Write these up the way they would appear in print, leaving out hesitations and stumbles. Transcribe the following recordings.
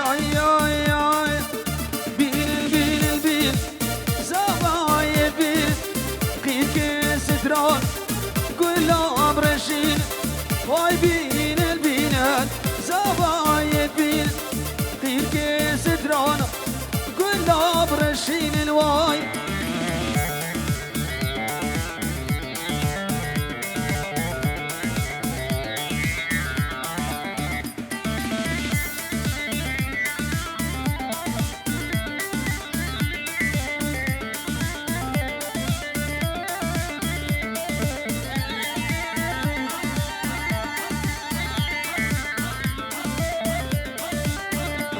آی آی آی بیل بیل بیل زبای بیل قیل ستران گلاب رشین وای بیل بیل زبای بیل قیل ستران گلاب رشین وای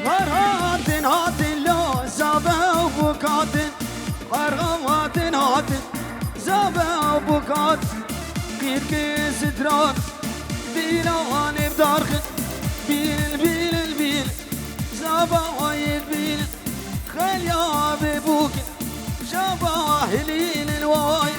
هاتن هاتن لو زابا وبكاتن هاتن هاتن زابا وبكات قيل كيس دران بيلان بدارخ بيل بيل بيل زابا وايد بيل خليا ببوك شابا هليل الواي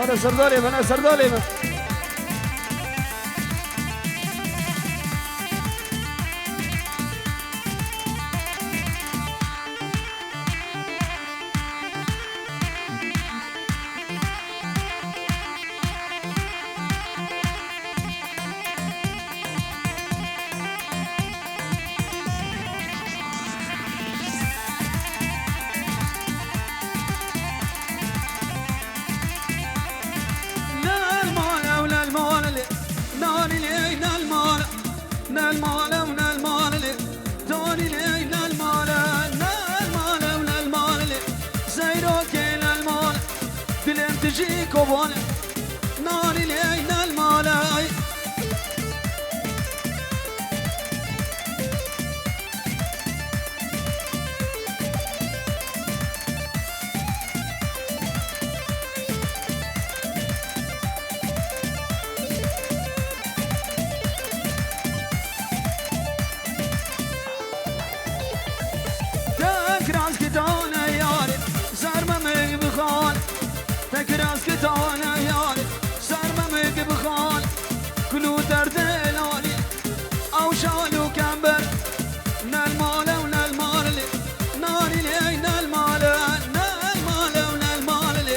أنا سردالي أنا سردالي تجي كوبون ناري لينا المالاي تكراس كتانا ياري زرمة مي بخال تكراس كتانا ياري زرمة مي بخال كلو درد الالي او شالو كمبر نال مالا ونال مالي ناري لي نال مالا نال مالا ونال مالي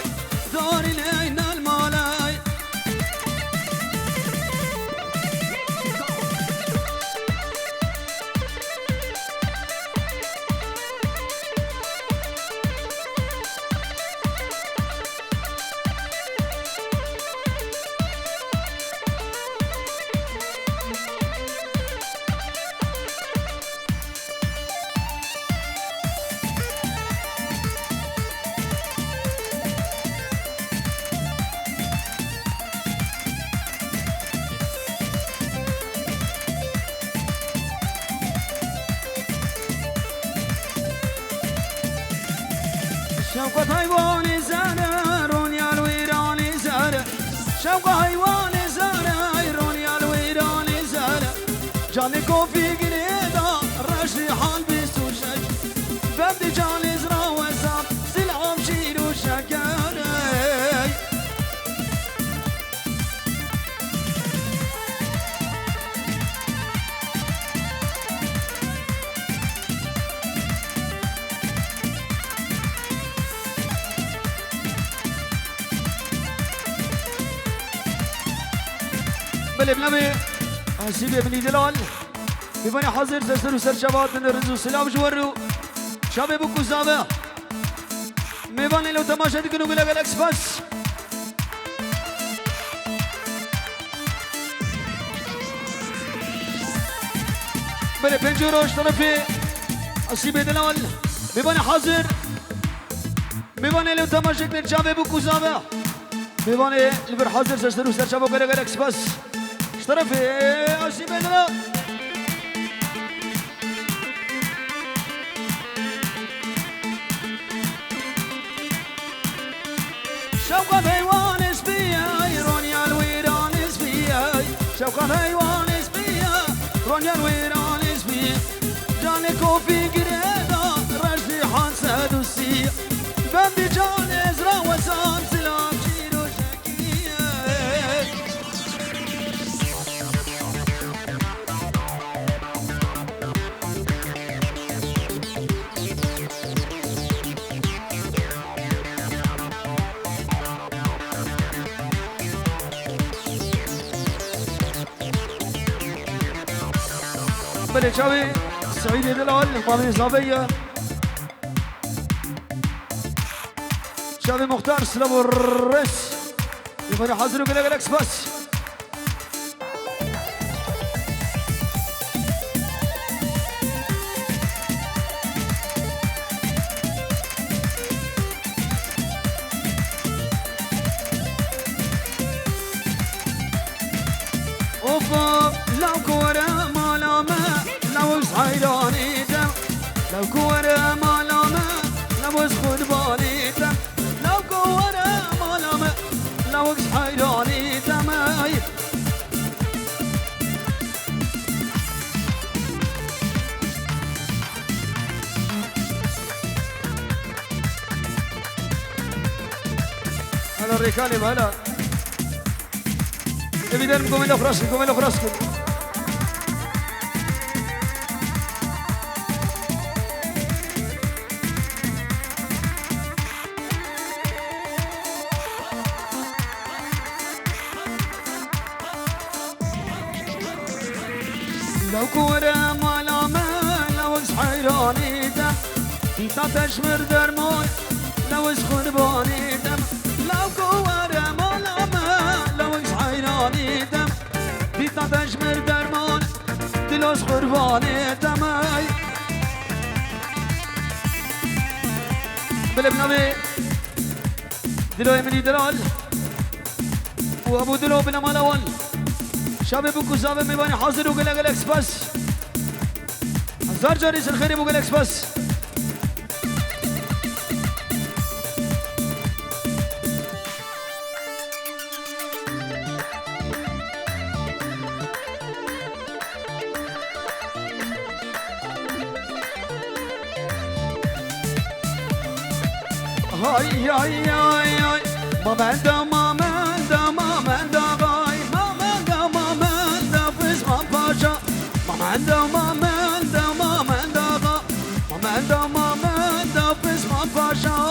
داري لي نال مالاي شوقة حيواني زارة رونيا الويراني زارة شوقة حيواني زارة رونيا الويراني زارة جاني كوفي قريدا رشدي حال بيسوشك بدي جاني زرا وزاب سلعم شيلو شكاري بلبلمي حسيبي بني دلال ببني حاضر سر وسر شباب من الرزو سلام جورو شباب بكو زابا ميباني لو تماشا تكونوا قلق الاكسباس بلي بنجوروش طرفي حسيبي دلال ببني حاضر ميباني لو تماشا تكونوا شباب بكو زابا ميباني البر حاضر سر وسر شباب قلق الاكسباس طرفي حسيبي دلال شوقة حيوان اسبياي رونيا الويران اسبياي شوقة حيوان اسبياي رونيا الويران اسبياي جانك وفي قريبة رجلي حنسد السيح بندي جان ازرا وسام سلام شيرو شكيه بلي شاوي سعيد دلال مامي صافية شاوي مختار سلام الرس يبقى حاضروا كده جالكس بس اوفا لو كورة مالامة لو صحيراني دم لو كورة مالامة لو صخرباني دم لو كورة مالامة لو صحيراني دم هلا الركالب هلا evident gomelo frasco لو كورة مالامة لو صحيراني دم انت تشمر درموي لو صخرباني دم لو كورة مالامة لو صحيراني دم انت تشمر درمان دلو صخرباني دم بالابنبي دلو يمني دلال وابو دلو بن مالوال شباب كوزاب ميباني حاضر وقلق الاكسباس هزار جاريس الخير وقلق الاكسباس هاي هاي هاي هاي ما بندا ما بندا ما بندا غاي ما بندا ما بندا فيس ما باشا ما بندا ما بندا ما بندا غا ما بندا ما بندا فيس ما باشا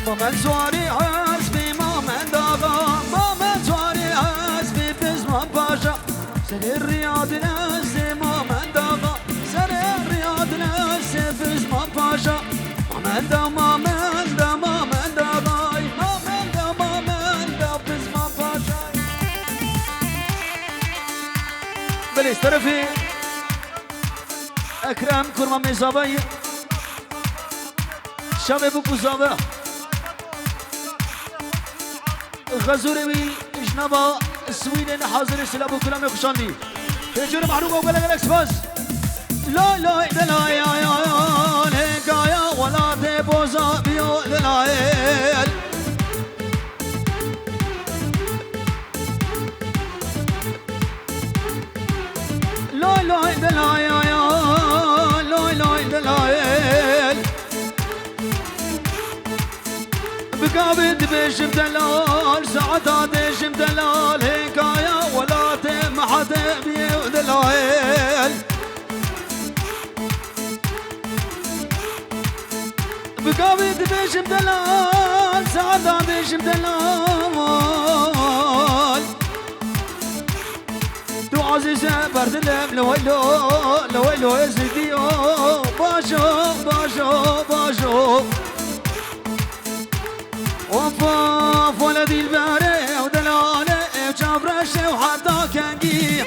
ماما زواري حسبي ماما داغا ماما زواري حسبي بزمان باشا سر الرياض ناسي ماما داغا سر الرياض ناسي بزمان باشا ماما دا ماما دا ماما داغا ماما دا ماما دا بزمان باشا بليس طرفي اكرم كرمه مزابي شامي بوكو زابا غزوري جنبا سويدن حاضر سلابو كلام خوشاندي تجور معروف وقال لك بس لا لا لا يا هيكايا ولا تبوزا بيو لا لا لا لا يا لا لا بقابل بيشم دلال ساعتها ديشم دلال هيكايا ولا تم حدا بيو دلال بقابل بيشم دلال ساعتها ديشم دلال تو عزيزة بردلم لويلو يزيديو باشو وفاف ولدي الباري ودلالي وجابرشي وحتى كنقي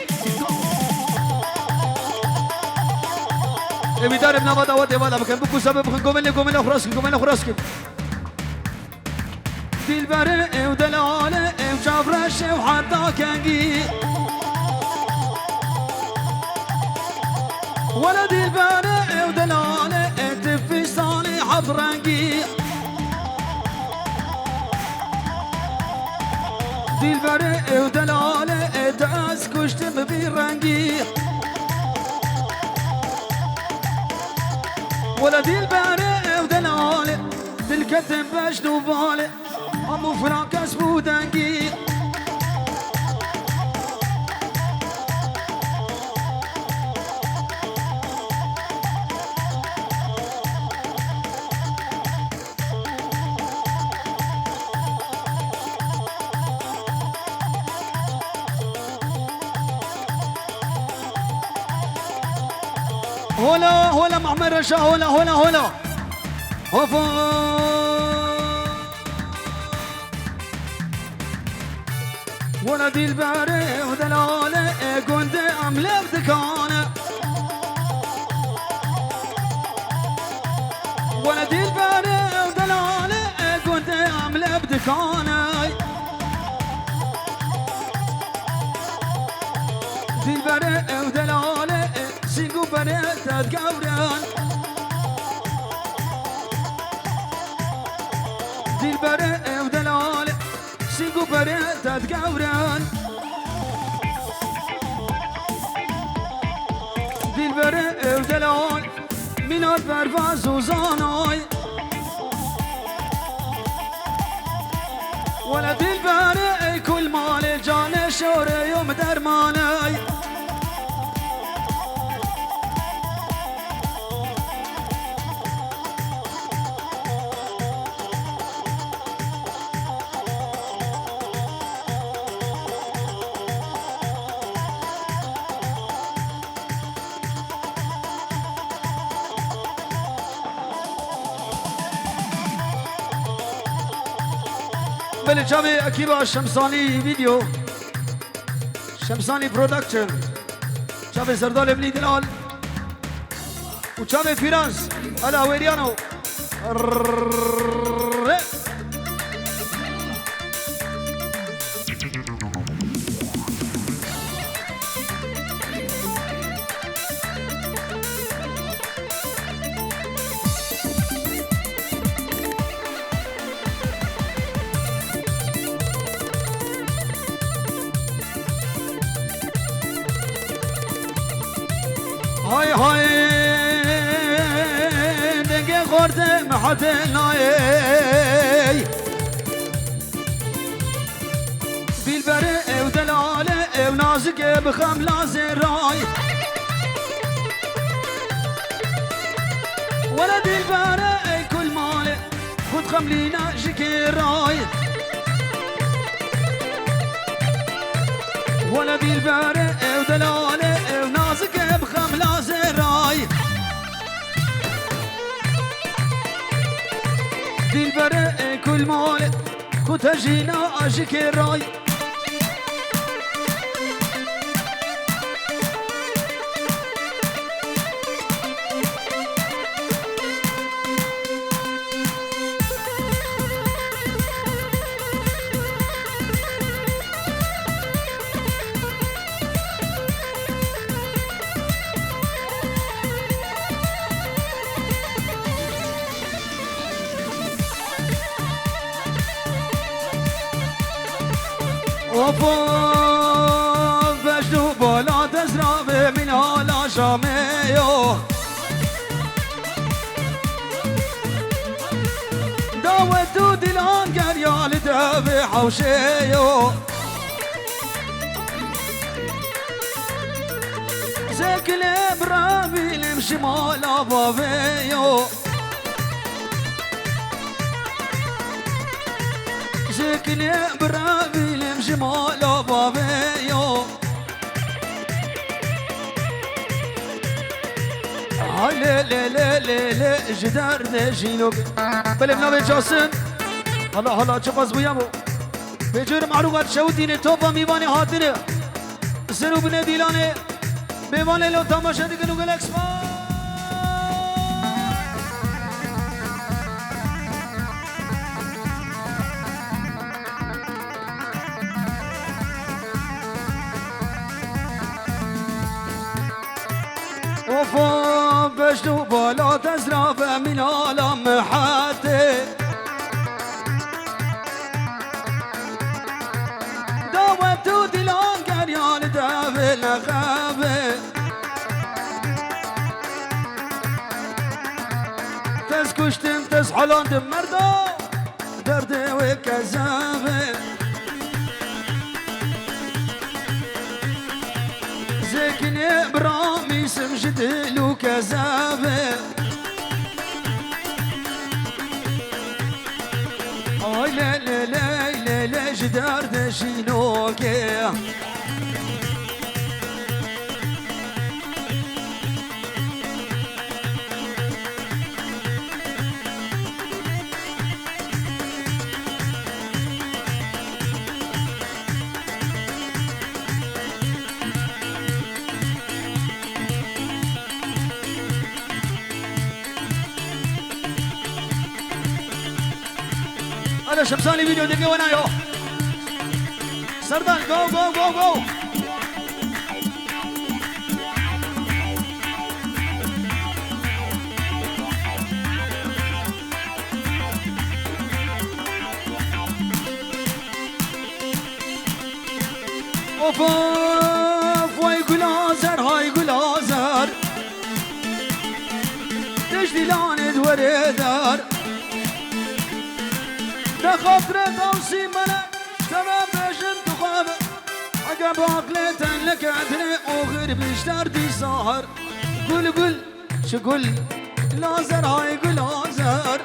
بيدار ابن بدا ودي ولا بكن بكو سبب قومين خراسكم دلبر او دلاله او جبرش او حدا کنگی ولا دلبر او دلاله اتفي صاني حضرنگی دلبر او دلاله اتاز کشتم بیرنگی ولا دلبر او دلاله دل كتم باش دوباله امو فراكس بودنگی هلا محمد رشا هلا هوفا ولا دلبره ودلاله قند املك دكانه ولا دلبره ودلاله قند املك دكانه دلبره ودلاله سيقو بنات تقوران دلبره ودلاله سيقو بنات تقوران دلبره ودلال منار برفاز وزاناي ولا دلبره كل مال جانه شوره يوم درماناي بله جامعه اکیبا شمسانی ویدیو شمسانی پرودکشن جامعه سردال ابنی دلال و جامعه فیرانس الاویریانو هاي هاي دقي خورده محدناي دلبره ودلاله ونازك بخم لازم راي ولا دلبره كل ماله خد خملينا شكراي ولا دلبره ودلاله ونازك بخم لازم راي دلبره كل ماله خد تجينا شكراي وفا بجدو بالا تزراب من حالا شاميو داوتو دلان قريال دابي حوشيو زكل برابي لمشي مالا بابيو زكل برابي لمشي مالا بابيو لا لا لا لا لا جدار نجينوك بله بنابه جاسن هلا چپاس بویمو به جور معروفات شودین توپا میوانی حاضره سرو بنه دیلانه بیوانه لو تماشا دیگه نوگل اکسما وفا بشتو بالا تزرع من عالم حتى داوبتو دلان قريان دافل خابه تز كشتم تز حلان دم مردا درد وكذابه زكني برامي سمجد له كذابه اي لا لا لا لا لا جدار دشينوكي هذا شمساني فيديو دقيقة وانا يو سردان جو جو جو جو اوف اوف واي قلازر هاي قلازر تجدي لاند وردار بخاطر توصي منا ترى بجن تخابر عقب عقلة لك عدري وغير بيشتر دي سهر قول قول شو قول لازر هاي قول لازر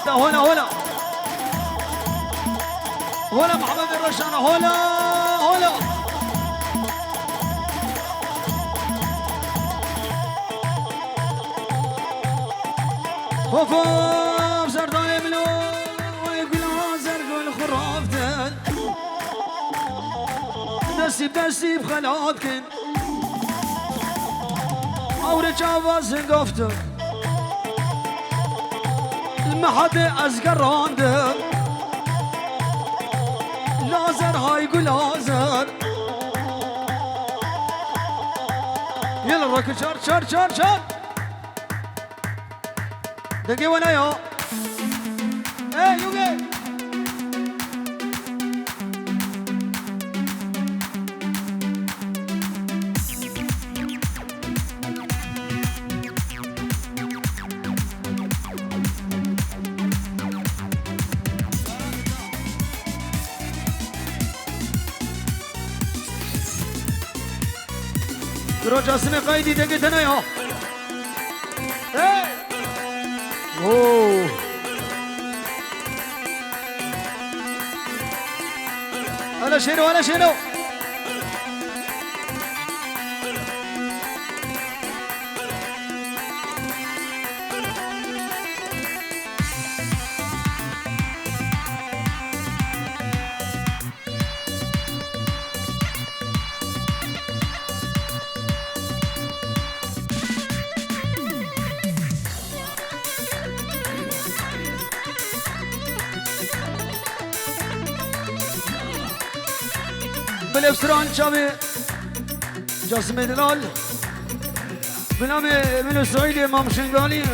هنا هنا هلا محمد الرشانة هلا هلا وفوف زردان بلو ويقول زرقوا الخرافتن نسيب خلاتكن أوري جاواز قفتن المحد أزقراندن لازر هاي قول لازر يلا الركض شار دقي وانا يا ايه يوغي درو جاسم قايدي دقي تنا يا ايه اوه هلا شنو بالإفسران شامي جاسم دلال بنامي من السعيد إمام شنغالي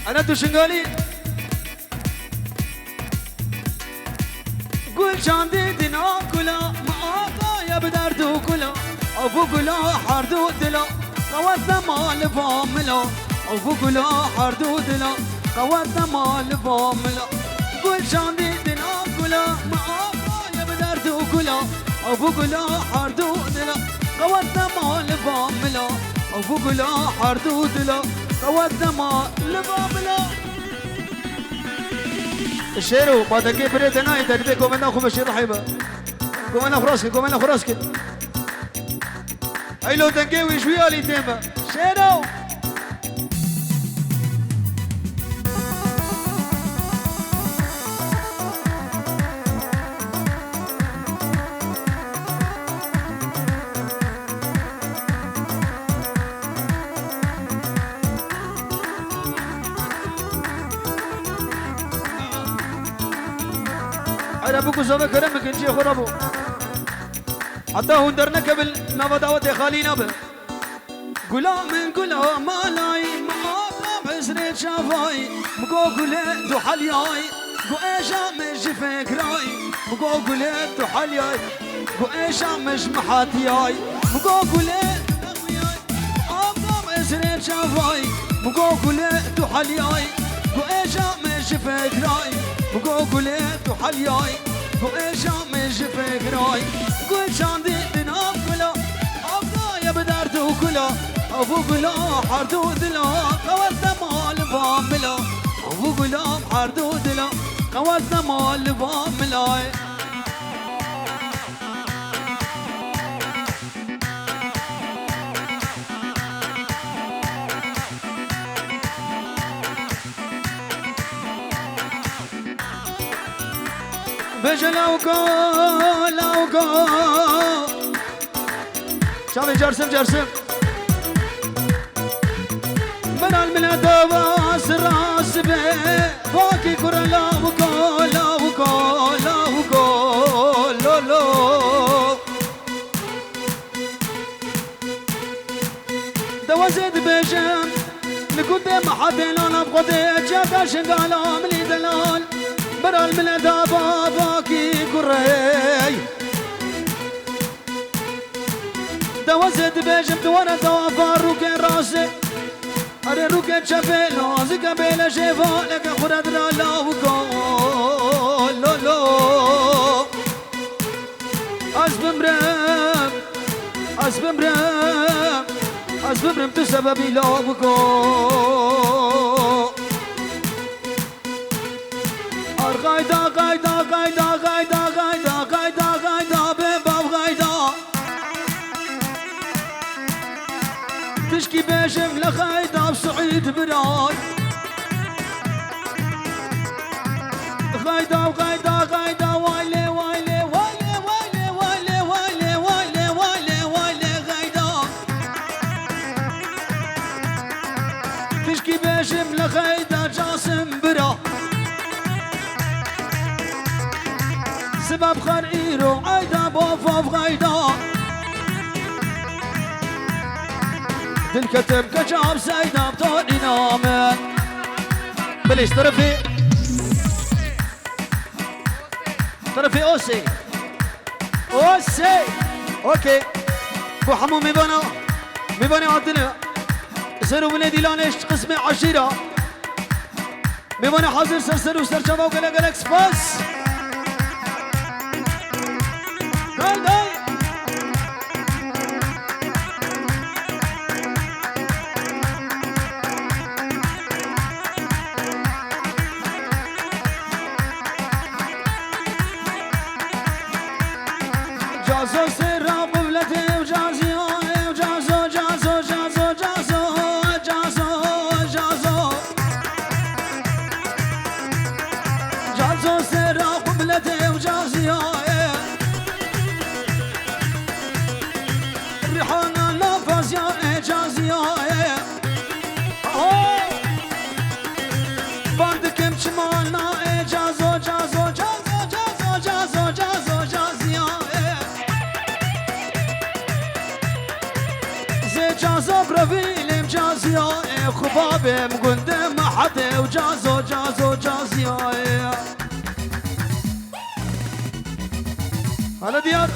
أنا تو شنغالي قول شاندي دينا كلا معاقا يا بدردو كلا أفو كلا حردو دلا قوات مال فاملا أفو كلا حردو دلا قوات مال فاملا قول شاندي دينا كلا معاقا كلا أبو كلا حردود لا قوتنا ما لفاملا أبو كلا حردود لا قوتنا ما لفاملا الشيرو ما تكي بريتنا يتكتي كومنا خو مشي رحيبة كومنا خراسك أي لو تنكي ويشوي علي تيمة شيرو ابو كوزا كرمك انجي خربو حتى هندرنا قبل نبا دعوت خالينا به قلا من قلا مالاي ما بزرت شافاي مقو قلت حلياي قو ايشا مش فكراي مقو قلت حلياي قو ايشا مش محاتياي مقو قلت ما بزرت شافاي مقو قلت حلياي قو ايشا مش فكراي مقو قلت حلياي قو ايشا مش فكراي قول شاندي دناب كلا ابدا يا بدرتو كلا ابو غلام حردو دلا قوات مال فاملا ابو غلام حردو دلا قوات مال فاملا بجلاوكا لاوكا شامي جرسم من المنادى واس راس به باقي كره لاوكا لولو دوازد بجم نقدم حدين انا بقدر جاك شنقال عملي دلال من المنادى باقي كره دوازد بجم دوانا دوافار روكين راسي اره روكين شبيلو زكا بيلا شيفا لك خرد لا لولو أسبمرم تسببي لاوكو أرغايدا بباب غايدا تشكي بيشم لخايدا بسعيد براي غايدا وايلي غايدا تشكي بيشم لخايدا جاسم برا سبب خريرو عايدا بوفاف غايدا تنكتب كجاب سيدا بطولي نامن بليش طرفي اوسي اوكي بو حمو ميبانا عدنا سرو ولادي لانش قسمي عشيرة ميبانا حاضر سرسرو سرشابا وقلق سباس داي جازو سرا ببلتي وجازيو جازو سرا ببلتي وجازيو الريحانة نفس يا جازيو باندكم شمالنا جازو جازيو جازو برافيلم جازيو خبابم قندم حتى وجازو جازيو هلا ديار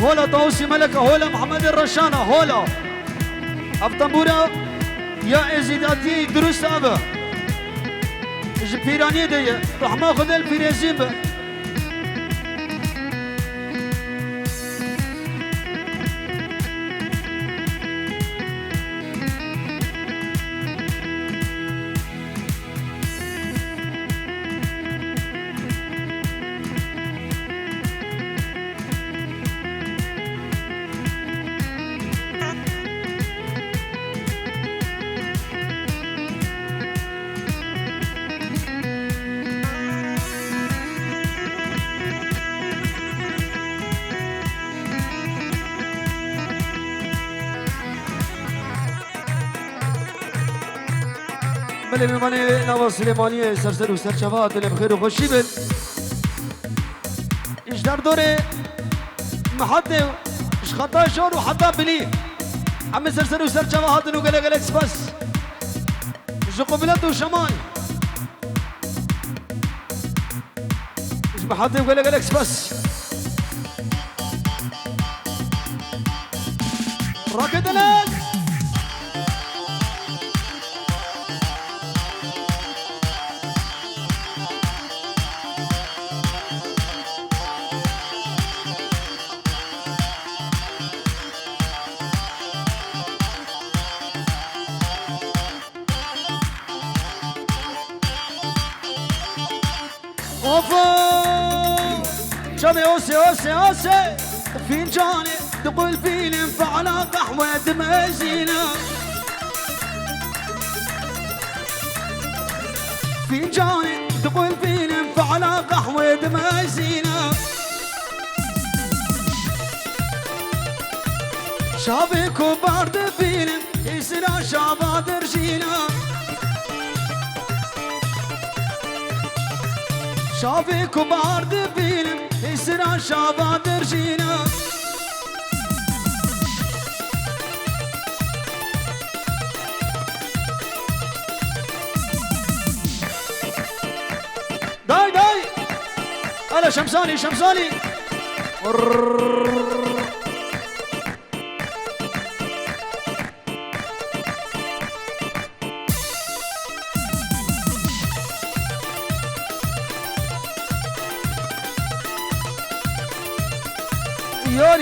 هولا طاوسي ملكة هولا محمد الرشانة هولا أبطنبورة يا إزيداتي درست أبا جبيرانية دي رحمة خذ البيريزيم عملي بالماني نواف سليمانية سرسر وسر شفاعة اللي بخير وخشي بن إيش دار دوري محطة إيش خطا شور وحطا بلي عم سرسر وسر شفاعة وقال قالكس بس إيش قبلت وشمال إيش محطة وقال قالكس بس راكد الآن اوفا شبي اوسي فنجاني تقول فيني فعلا قهوة دمزينة فنجاني تقول فيني فعلا قهوة دمزينة شابي كبار دفيني يسرى شابات رجينا شافي كبار دفيلم يسرى شابات رجينا داي هلا شمساني يار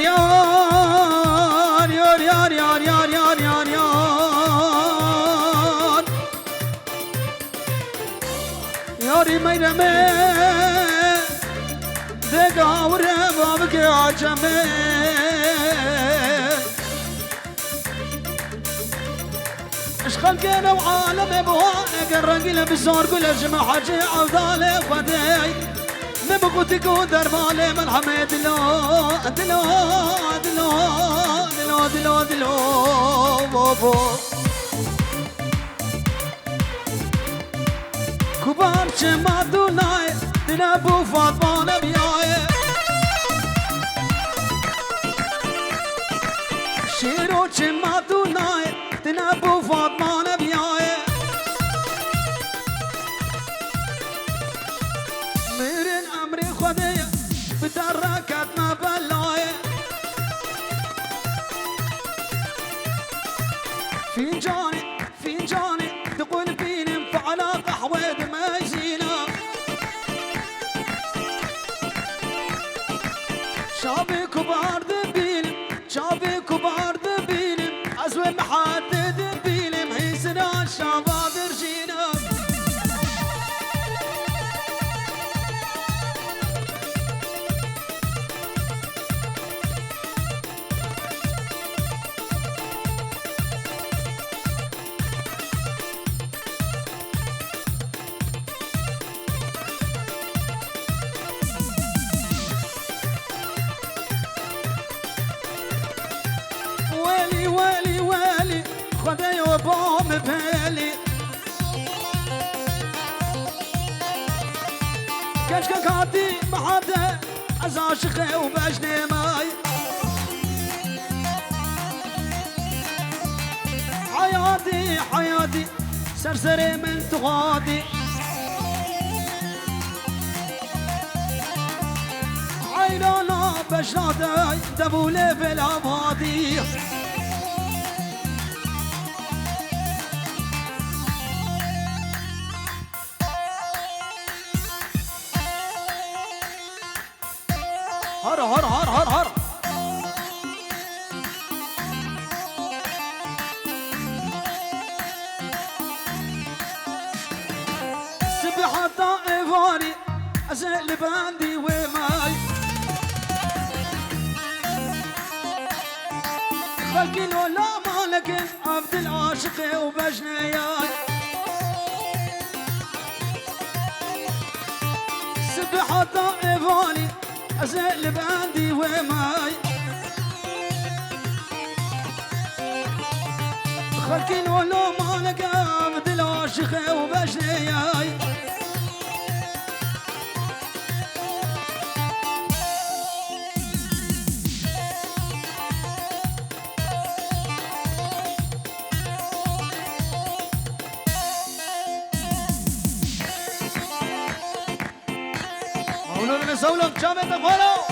ياري ميرمي دقا وربا بكي عجمي اشخل كينا وعالم بوانا قرقل بزور كل جمع حاجي عودالي خدي نبقوا تكون درمالي من حميد دلو بابو كبار شما دوناي دنابو فاطمة نبياي شيرو شما دوناي دنابو فاطمة نبياي ميرن أمري خدي بدركات ما بلاي فنجاني تقول فيني فعلا قهوة دمزينة شابي كبار دبيلم أزوي محدد دبيلم حيسنا شباب رجينا ويلي خدي وبوم بهلي كشكا كاتي محاده ازاشقي وبجني ماي حياتي سرسري من تغادي عينانا بشراتي دبولي بالابادي هر سبحة طائفاني أسأل باندي وماي خلقي ولا مالك عبد العاشق وبجنياي سبحة طائفاني أسأل باندي وماي خلقي ولا مالك عبد العاشق شخي وبشنياي قولوا لنا سولم جامد غولو